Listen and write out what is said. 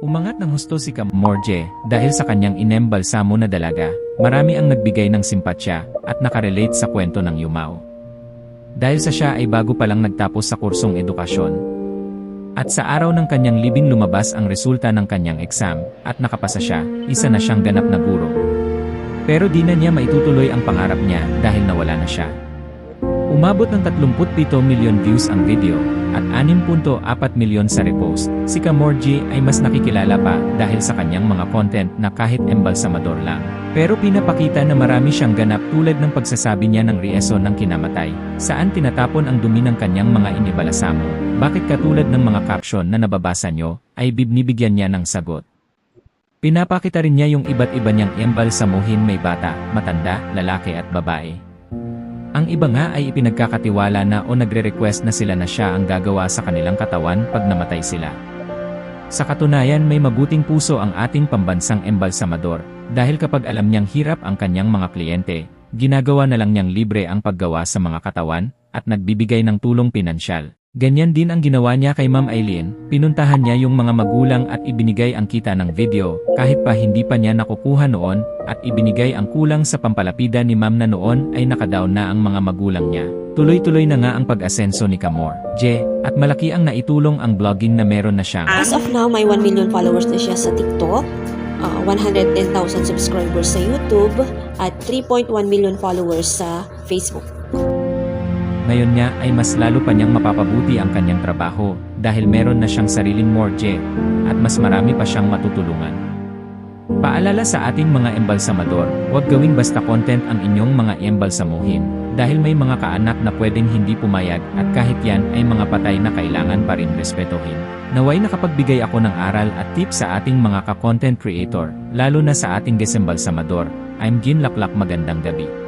Umangat ng husto si Kamorje dahil sa kanyang inembalsamo na dalaga. Marami ang nagbigay ng simpatsya at nakarelate sa kwento ng Yumao. Dahil sa siya ay bago pa lang nagtapos sa kursong edukasyon. At sa araw ng kanyang libing lumabas ang resulta ng kanyang exam at nakapasa siya, isa na siyang ganap na guro. Pero di na niya maitutuloy ang pangarap niya dahil nawala na siya. Umabot ng 37 milyon views ang video at 6.4 milyon sa repost. Si Kamorje ay mas nakikilala pa dahil sa kanyang mga content na kahit embalsamador lang. Pero pinapakita na marami siyang ganap tulad ng pagsasabi niya ng reason ng kinamatay, saan tinatapon ang dumi ng kanyang mga inibalasamo. Bakit katulad ng mga caption na nababasa nyo, ay binibigyan niya ng sagot. Pinapakita rin niya yung iba't iba niyang embalsamuhin, may bata, matanda, lalaki at babae. Ang iba nga ay ipinagkakatiwala na o nagre-request na sila na siya ang gagawa sa kanilang katawan pag namatay sila. Sa katunayan may mabuting puso ang ating pambansang embalsamador, dahil kapag alam niyang hirap ang kanyang mga kliyente, ginagawa na lang niyang libre ang paggawa sa mga katawan, at nagbibigay ng tulong pinansyal. Ganyan din ang ginawa niya kay Ma'am Eileen, pinuntahan niya yung mga magulang at ibinigay ang kita ng video, kahit pa hindi pa niya nakukuha noon, at ibinigay ang kulang sa pampalapida ni Ma'am na noon ay nakadown na ang mga magulang niya. Tuloy-tuloy na nga ang pag-asenso ni Kamorje, at malaki ang naitulong ang vlogging na meron na siyang. As of now, may 1 million followers na siya sa TikTok, 110,000 subscribers sa YouTube, at 3.1 million followers sa Facebook. Ngayon nga ay mas lalo pa niyang mapapabuti ang kanyang trabaho dahil meron na siyang sariling morje at mas marami pa siyang matutulungan. Paalala sa ating mga embalsamador, huwag gawing basta content ang inyong mga embalsamuhin dahil may mga kaanak na pwedeng hindi pumayag at kahit yan ay mga patay na kailangan pa rin respetuhin. Naway nakapagbigay ako ng aral at tips sa ating mga ka-content creator, lalo na sa ating desembalsamador. I'm Gin Laklak, magandang gabi.